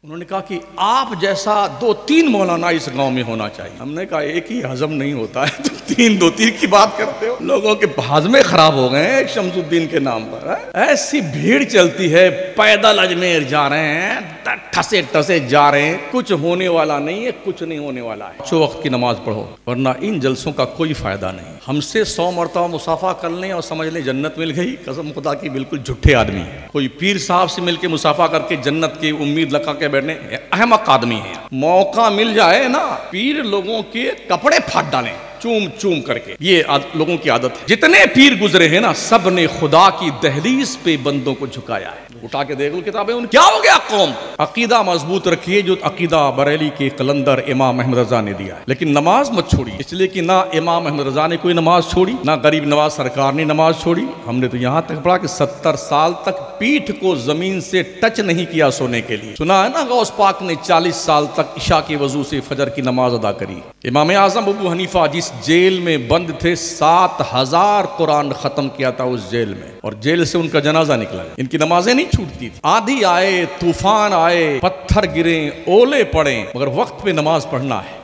उन्होंने कहा कि आप जैसा 2-3 मौलाना इस गांव में होना चाहिए। हमने कहा एक ही हजम नहीं होता है, तुम 2-3 की बात करते हो। लोगों के हाजमे खराब हो गए हैं शमसुद्दीन के नाम पर है? ऐसी भीड़ चलती है, पैदल अजमेर जा रहे हैं, ठसे ठसे जा रहे हैं, कुछ होने वाला नहीं है, कुछ नहीं होने वाला है। 5 वक्त की नमाज पढ़ो, वरना इन जलसों का कोई फायदा नहीं। हमसे 100 मरतबा मुसाफा कर लें और समझ लें जन्नत मिल गई, कसम खुदा की बिल्कुल झूठे आदमी है। कोई पीर साहब से मिलके मुसाफा करके जन्नत की उम्मीद लगा के बैठने, अहमक आदमी है। मौका मिल जाए ना, पीर लोगों के कपड़े फाड़ डालें चूम चूम करके, ये लोगों की आदत है। जितने पीर गुजरे हैं ना, सब ने खुदा की दहलीज पे बंदों को झुकाया है। उठा के देख लो किताबें, उन क्या हो गया कौम। अकीदा मजबूत रखिए, जो अकीदा बरेली के कलंदर इमाम अहमद रजा ने दिया है। लेकिन नमाज मत छोड़िए, इसलिए कि ना इमाम अहमद रजा ने कोई नमाज छोड़ी, ना गरीब नवाज सरकार ने नमाज छोड़ी। हमने तो यहाँ तक पढ़ा कि 70 साल तक पीठ को जमीन से टच नहीं किया सोने के लिए। सुना है ना, गौस पाक ने 40 साल तक इशा के वजू से फजर की नमाज अदा करी। इमाम आजम अबू हनीफा जिस जेल में बंद थे, 7000 कुरान खत्म किया था उस जेल में, और जेल से उनका जनाजा निकला। इनकी नमाजें नहीं छूटती थी। आंधी आए, तूफान आए, पत्थर गिरे, ओले पड़े, मगर वक्त पे नमाज पढ़ना है।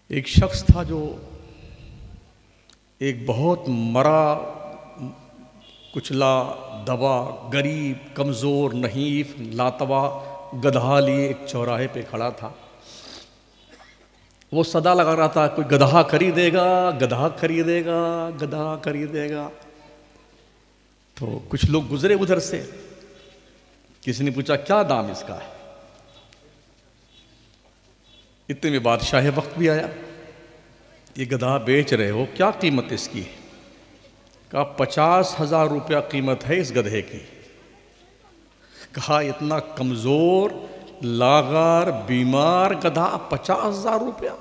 एक शख्स था जो एक बहुत मरा कुचला दबा, गरीब, कमजोर, नहीफ, लातवा गधा लिए एक चौराहे पे खड़ा था। वो सदा लगा रहा था, कोई गधा खरीदेगा, गधा खरीदेगा, गधा खरीदेगा। तो कुछ लोग गुजरे उधर से, किसी ने पूछा क्या दाम इसका है। इतने में बादशाह वक्त भी आया, ये गधा बेच रहे हो, क्या कीमत इसकी है। कहा 50,000 रुपया कीमत है इस गधे की। कहा इतना कमजोर, लागार, बीमार गधा, 50,000 रुपया।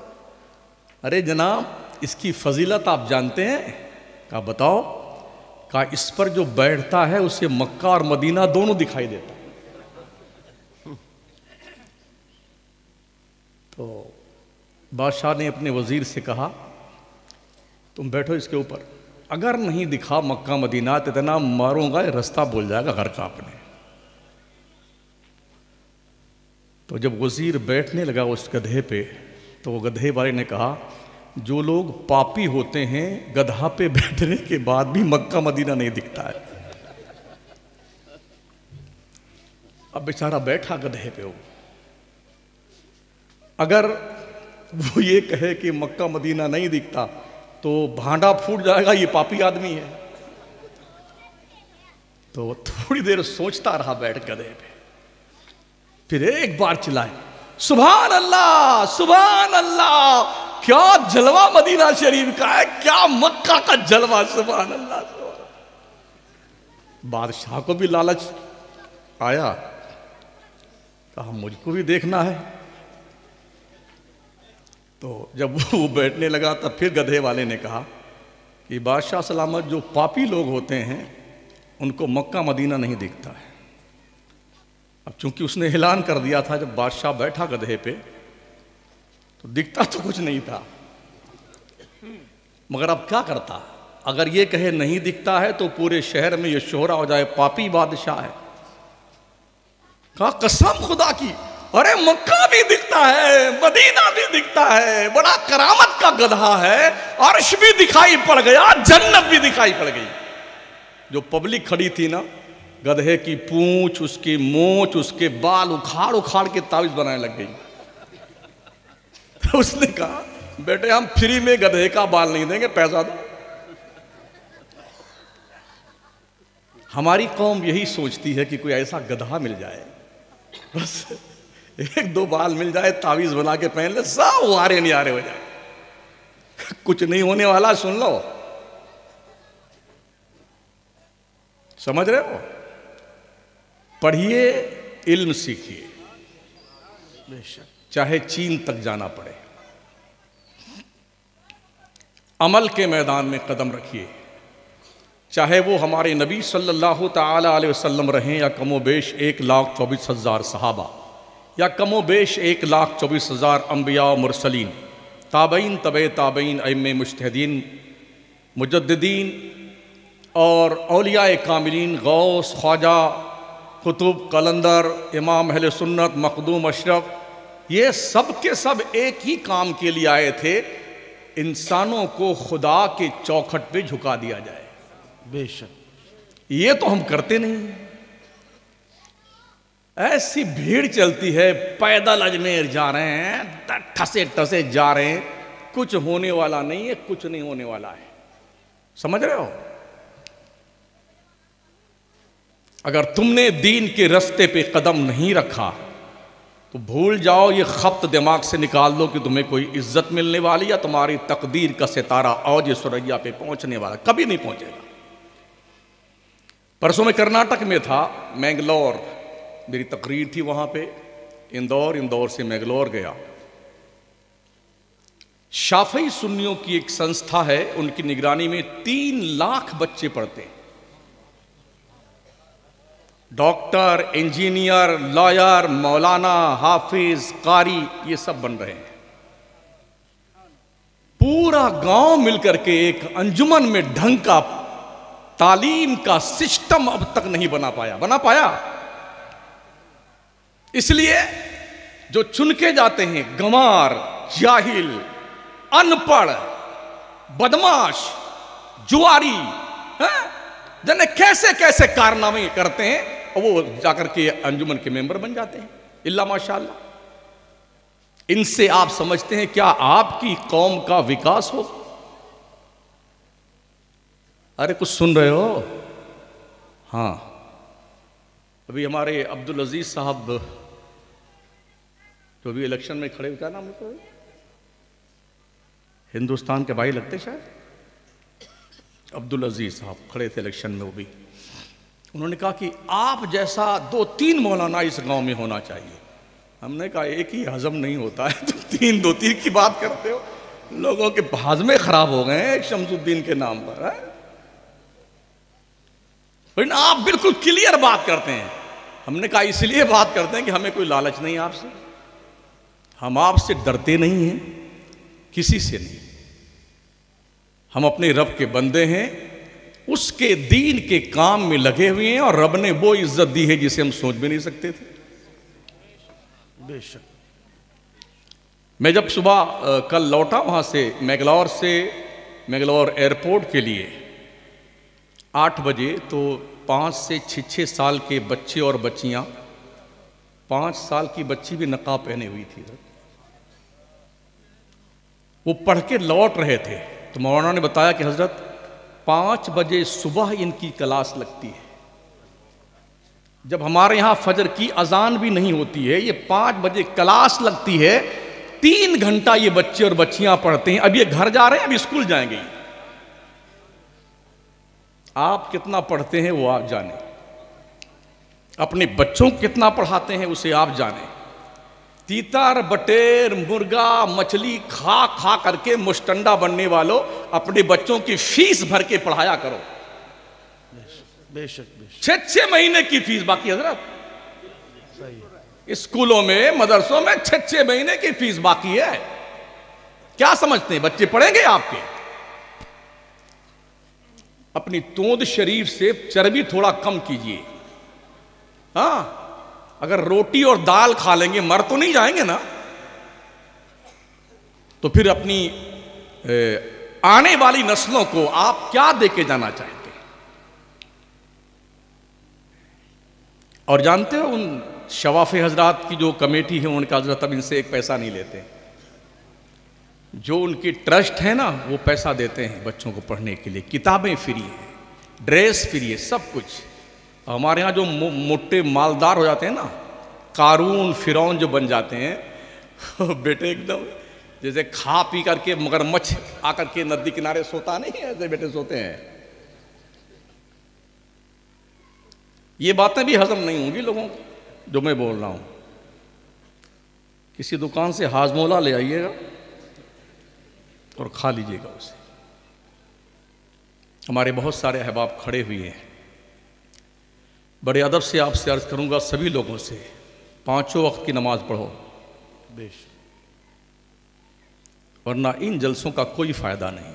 अरे जनाब, इसकी फजीलत आप जानते हैं। कहा बताओ। कहा इस पर जो बैठता है उसे मक्का और मदीना दोनों दिखाई देता। तो बादशाह ने अपने वजीर से कहा तुम बैठो इसके ऊपर, अगर नहीं दिखा मक्का मदीना तो इतना मारूंगा रास्ता भूल जाएगा घर का अपने। तो जब वजीर बैठने लगा उस गधे पे, तो वो गधे वाले ने कहा जो लोग पापी होते हैं गधा पे बैठने के बाद भी मक्का मदीना नहीं दिखता है। अब बेचारा बैठा गधे पे। वो अगर वो ये कहे कि मक्का मदीना नहीं दिखता तो भांडा फूट जाएगा, ये पापी आदमी है। तो थोड़ी देर सोचता रहा बैठ गधे पे, फिर एक बार चिल्लाए सुभान अल्लाह, सुभान अल्लाह, क्या जलवा मदीना शरीफ का है, क्या मक्का का जलवा, सुभान अल्लाह। बादशाह को भी लालच आया, कहा मुझको भी देखना है। तो जब वो बैठने लगा तब फिर गधे वाले ने कहा कि बादशाह सलामत, जो पापी लोग होते हैं उनको मक्का मदीना नहीं दिखता है। अब चूंकि उसने ऐलान कर दिया था, जब बादशाह बैठा गधे पे तो दिखता तो कुछ नहीं था, मगर अब क्या करता। अगर ये कहे नहीं दिखता है तो पूरे शहर में ये शोहरा हो जाए पापी बादशाह है। कहा कसम खुदा की, अरे मक्का भी दिखता है, मदीना भी दिखता है, बड़ा करामत का गधा है, अर्श भी दिखाई पड़ गया, जन्नत भी दिखाई पड़ गई। जो पब्लिक खड़ी थी ना, गधे की पूंछ, उसकी मोच, उसके बाल उखाड़ उखाड़ के तावीज बनाने लग गई। तो उसने कहा बेटे हम फ्री में गधे का बाल नहीं देंगे, पैसा दो। हमारी कौम यही सोचती है कि कोई ऐसा गधा मिल जाए, बस 1-2 बाल मिल जाए, तावीज बना के पहन ले, सब वारे नियारे हो जाए। कुछ नहीं होने वाला, सुन लो, समझ रहे हो। पढ़िए, इल्म सीखिए, चाहे चीन तक जाना पड़े। अमल के मैदान में कदम रखिए, चाहे वो हमारे नबी सल्लल्लाहु ताला अलैहि वसल्लम रहें या कमोबेश 1,24,000 सहाबा, या कमोबेश 1,24,000 अम्बिया व मुरसलीन, ताबईन, तबे ताबईन, अइम्मे मुज्तहिदीन, मुजद्दिदीन और औलिया कामिलीन, गौस, ख्वाजा, कुतुब, कलंदर, इमाम अहले सुन्नत, मखदूम, अशरफ, ये सब के सब एक ही काम के लिए आए थे, इंसानों को खुदा के चौखट पे झुका दिया जाए। बेशक ये तो हम करते नहीं। ऐसी भीड़ चलती है, पैदल अजमेर जा रहे हैं, ठसे ठसे जा रहे हैं, कुछ होने वाला नहीं है, कुछ नहीं होने वाला है। समझ रहे हो? अगर तुमने दीन के रास्ते पे कदम नहीं रखा तो भूल जाओ, ये खप्त दिमाग से निकाल दो कि तुम्हें कोई इज्जत मिलने वाली या तुम्हारी तकदीर का सितारा औज सुरैया पे पहुंचने वाला, कभी नहीं पहुंचेगा। परसों में कर्नाटक में था, मैंगलोर, मेरी तकरीर थी वहां पे। इंदौर से मैंगलोर गया। शाफई सुन्नियों की एक संस्था है, उनकी निगरानी में 3 लाख बच्चे पढ़ते हैं। डॉक्टर, इंजीनियर, लॉयर, मौलाना, हाफिज, कारी, ये सब बन रहे हैं। पूरा गांव मिलकर के एक अंजुमन में ढंग का तालीम का सिस्टम अब तक नहीं बना पाया। इसलिए जो चुन के जाते हैं गंवार, जाहिल, अनपढ़, बदमाश, जुआरी, जने कैसे कैसे कारनामे करते हैं, और वो जाकर के अंजुमन के मेंबर बन जाते हैं। इल्ला माशाअल्लाह। इनसे आप समझते हैं क्या आपकी कौम का विकास हो? अरे कुछ सुन रहे हो? हाँ, अभी हमारे अब्दुल अजीज साहब जो भी इलेक्शन में खड़े, क्या नाम है, हिंदुस्तान के भाई लगते शायद, अब्दुल अजीज साहब खड़े थे इलेक्शन में। वो भी उन्होंने कहा कि आप जैसा 2-3 मौलाना इस गांव में होना चाहिए। हमने कहा एक ही हजम नहीं होता है, तो 3 की बात करते हो। लोगों के हाजमे खराब हो गए हैं शमसुद्दीन के नाम पर है? लेकिन आप बिल्कुल क्लियर बात करते हैं। हमने कहा इसलिए बात करते हैं कि हमें कोई लालच नहीं आपसे, हम आपसे डरते नहीं हैं, किसी से नहीं। हम अपने रब के बंदे हैं, उसके दीन के काम में लगे हुए हैं, और रब ने वो इज्जत दी है जिसे हम सोच भी नहीं सकते थे। बेशक। मैं जब सुबह कल लौटा वहां से मैंगलोर एयरपोर्ट के लिए 8 बजे, तो 5 से 6 साल के बच्चे और बच्चियां, 5 साल की बच्ची भी नकाब पहने हुई थी, वो पढ़ के लौट रहे थे। तो मौलाना ने बताया कि हजरत 5 बजे सुबह इनकी क्लास लगती है। जब हमारे यहाँ फजर की अजान भी नहीं होती है, ये 5 बजे क्लास लगती है। 3 घंटा ये बच्चे और बच्चियां पढ़ते हैं। अब ये घर जा रहे हैं, अभी स्कूल जाएंगे। आप कितना पढ़ते हैं वो आप जाने, अपने बच्चों को कितना पढ़ाते हैं उसे आप जाने। तीतर, बटेर, मुर्गा, मछली खा खा करके मुश्तंडा बनने वालों, अपने बच्चों की फीस भर के पढ़ाया करो। बेशक। 6 महीने की फीस बाकी हजरत, सही। स्कूलों में, मदरसों में 6 महीने की फीस बाकी है। क्या समझते हैं बच्चे पढ़ेंगे आपके? अपनी तोंद शरीफ से चर्बी थोड़ा कम कीजिए। हाँ, अगर रोटी और दाल खा लेंगे मर तो नहीं जाएंगे ना। तो फिर अपनी आने वाली नस्लों को आप क्या देके जाना चाहते हैं? और जानते हो, उन शवाफे हजरात की जो कमेटी है, उनका हजरत अब इनसे 1 पैसा नहीं लेते। जो उनकी ट्रस्ट है ना, वो पैसा देते हैं बच्चों को पढ़ने के लिए। किताबें फ्री हैं, ड्रेस फ्री है, सब कुछ। हमारे यहाँ जो मोटे मालदार हो जाते हैं ना, कारून फिरौन जो बन जाते हैं, बेटे एकदम जैसे खा पी करके मगरमच्छ आकर के नदी किनारे सोता नहीं है, ऐसे बेटे सोते हैं। ये बातें भी हजम नहीं होंगी लोगों को जो मैं बोल रहा हूं। किसी दुकान से हाजमोला ले आइएगा और खा लीजिएगा उसे। हमारे बहुत सारे अहबाब खड़े हुए हैं। बड़े अदब से आपसे अर्ज करूंगा सभी लोगों से, 5 वक्त की नमाज पढ़ो, बेशक, वरना इन जलसों का कोई फायदा नहीं।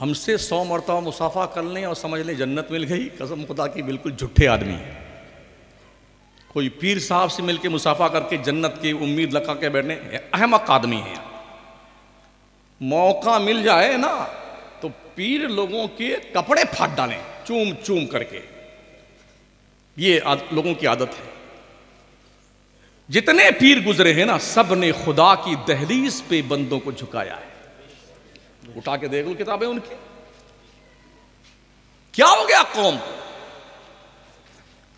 हमसे 100 मरतबा मुसाफा कर लें और समझ लें जन्नत मिल गई, कसम खुदा की बिल्कुल झूठे आदमी है। कोई पीर साहब से मिलके मुसाफा करके जन्नत की उम्मीद लगा के बैठने, अहमक आदमी है। मौका मिल जाए ना तो पीर लोगों के कपड़े फाड़ डालें चूम चूम करके, ये लोगों की आदत है। जितने पीर गुजरे हैं ना, सब ने खुदा की दहलीज पे बंदों को झुकाया है। उठा के देख लो किताबें उनकी। क्या हो गया कौम को?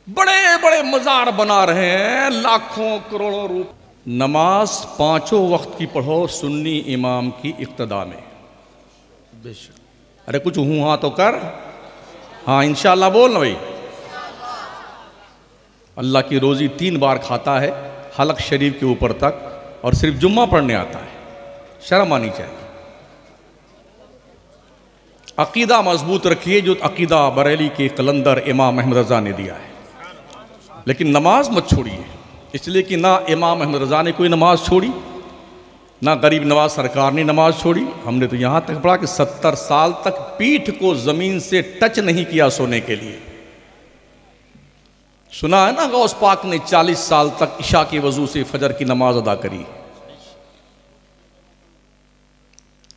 बड़े बड़े मजार बना रहे हैं, लाखों करोड़ों रुपए। नमाज 5 वक्त की पढ़ो सुन्नी इमाम की इक्तदा में। बेशक। अरे कुछ हूं हाँ तो कर, हाँ इंशाअल्लाह बोल ना भाई। अल्लाह की रोजी 3 बार खाता है हलक शरीफ के ऊपर तक, और सिर्फ जुम्मा पढ़ने आता है। शर्म आनी चाहिए। अकीदा मजबूत रखिए जो अकीदा बरेली के कलंदर इमाम अहमद रजा ने दिया है, लेकिन नमाज मत छोड़िए। इसलिए कि ना इमाम अहमद रजा ने कोई नमाज छोड़ी, ना गरीब नवाज सरकार ने नमाज छोड़ी। हमने तो यहाँ तक पढ़ा कि 70 साल तक पीठ को ज़मीन से टच नहीं किया सोने के लिए। सुना है ना गौस पाक ने 40 साल तक इशा के वजू से फजर की नमाज अदा करी।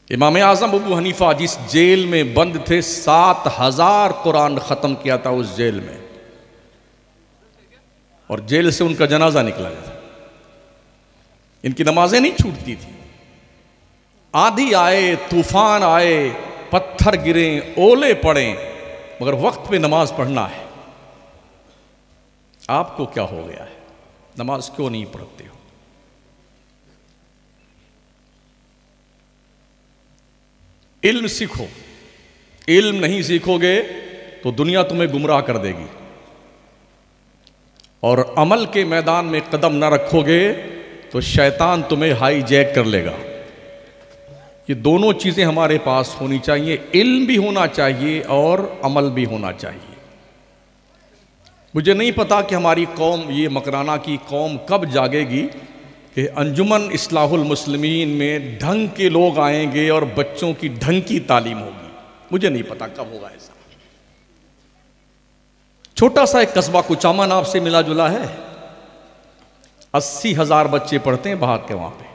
इमाम आज़म अबू हनीफा जिस जेल में बंद थे 7000 कुरान ख़त्म किया था उस जेल में, और जेल से उनका जनाजा निकला था। इनकी नमाजें नहीं छूटती थी। आंधी आए, तूफान आए, पत्थर गिरे, ओले पड़े, मगर वक्त पे नमाज पढ़ना है। आपको क्या हो गया है? नमाज क्यों नहीं पढ़ते हो? इल्म सीखो। इल्म नहीं सीखोगे तो दुनिया तुम्हें गुमराह कर देगी, और अमल के मैदान में कदम न रखोगे तो शैतान तुम्हें हाईजैक कर लेगा। ये दोनों चीज़ें हमारे पास होनी चाहिए। इल्म भी होना चाहिए और अमल भी होना चाहिए। मुझे नहीं पता कि हमारी कौम, ये मकराना की कौम कब जागेगी कि अंजुमन इस्लाहुल मुस्लिमीन में ढंग के लोग आएंगे और बच्चों की ढंग की तालीम होगी। मुझे नहीं पता कब होगा ऐसा। छोटा सा एक कस्बा कुचामन आपसे मिला जुला है, 80,000 बच्चे पढ़ते हैं बाहर के वहां पे।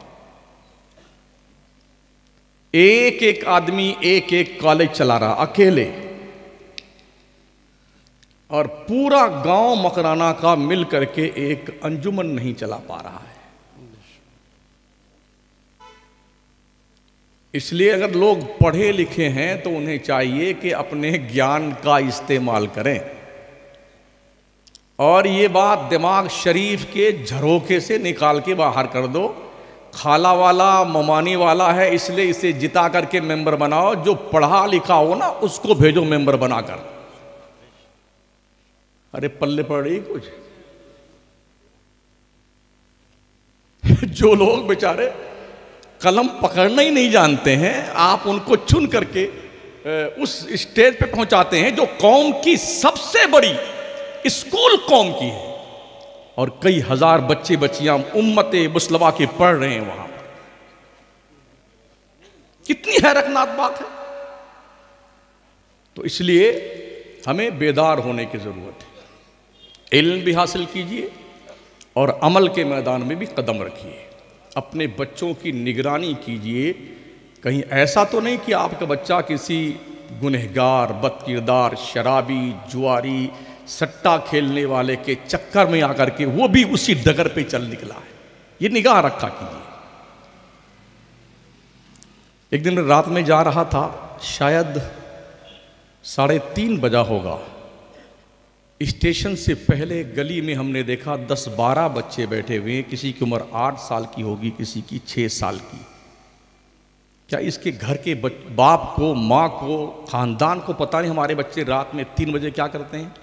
एक एक आदमी एक एक कॉलेज चला रहा अकेले, और पूरा गांव मकराना का मिल करके एक अंजुमन नहीं चला पा रहा है। इसलिए अगर लोग पढ़े लिखे हैं तो उन्हें चाहिए कि अपने ज्ञान का इस्तेमाल करें, और ये बात दिमाग शरीफ के झरोखे से निकाल के बाहर कर दो। खाला वाला ममानी वाला है इसलिए इसे जिता करके मेंबर बनाओ। जो पढ़ा लिखा हो ना उसको भेजो मेंबर बनाकर। अरे पल्ले पड़ रही कुछ। जो लोग बेचारे कलम पकड़ना ही नहीं जानते हैं, आप उनको चुन करके उस स्टेज पे पहुंचाते हैं जो कौम की सबसे बड़ी स्कूल कौम की है, और कई हजार बच्चे बच्चियां उम्मते मुस्लिमा के पढ़ रहे हैं वहां पर। कितनी हैरतनाक बात है। तो इसलिए हमें बेदार होने की जरूरत है। इल्म भी हासिल कीजिए और अमल के मैदान में भी कदम रखिए। अपने बच्चों की निगरानी कीजिए। कहीं ऐसा तो नहीं कि आपका बच्चा किसी गुनहगार, बदकिरदार, शराबी, जुआरी, सट्टा खेलने वाले के चक्कर में आकर के वो भी उसी डगर पे चल निकला है। ये निगाह रखा कीजिए। एक दिन रात में जा रहा था, शायद 3:30 बजा होगा। स्टेशन से पहले गली में हमने देखा 10-12 बच्चे बैठे हुए हैं। किसी की उम्र 8 साल की होगी, किसी की 6 साल की। क्या इसके घर के बाप को, माँ को, खानदान को पता नहीं हमारे बच्चे रात में 3 बजे क्या करते हैं?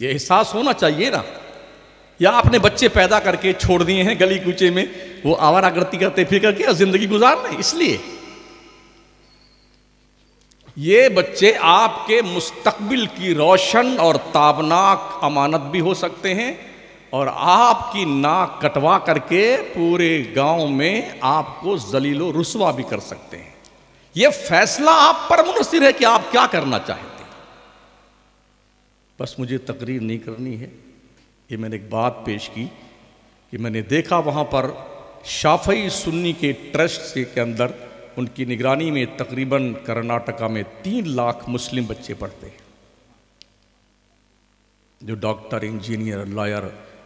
ये एहसास होना चाहिए ना। या आपने बच्चे पैदा करके छोड़ दिए हैं गली कूचे में, वो आवारागर्दी करते फिर करके और जिंदगी गुजार रहे। इसलिए ये बच्चे आपके मुस्तकबिल की रोशन और ताबनाक अमानत भी हो सकते हैं, और आपकी नाक कटवा करके पूरे गांव में आपको जलीलो रुस्वा भी कर सकते हैं। यह फैसला आप पर मुनहसिर है कि आप क्या करना चाहते हैं। बस मुझे तकरीर नहीं करनी है। ये मैंने एक बात पेश की कि मैंने देखा वहाँ पर शाफई सुन्नी के ट्रस्ट से के अंदर उनकी निगरानी में तकरीबन कर्नाटका में 3 लाख मुस्लिम बच्चे पढ़ते हैं, जो डॉक्टर, इंजीनियर, लॉयर,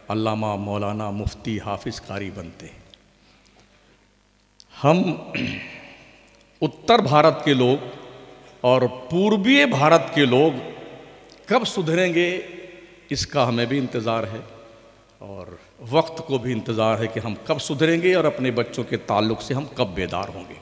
अल्लामा, मौलाना, मुफ्ती, हाफिज, कारी बनते हैं। हम उत्तर भारत के लोग और पूर्वीय भारत के लोग कब सुधरेंगे, इसका हमें भी इंतज़ार है और वक्त को भी इंतज़ार है कि हम कब सुधरेंगे और अपने बच्चों के ताल्लुक़ से हम कब बेदार होंगे।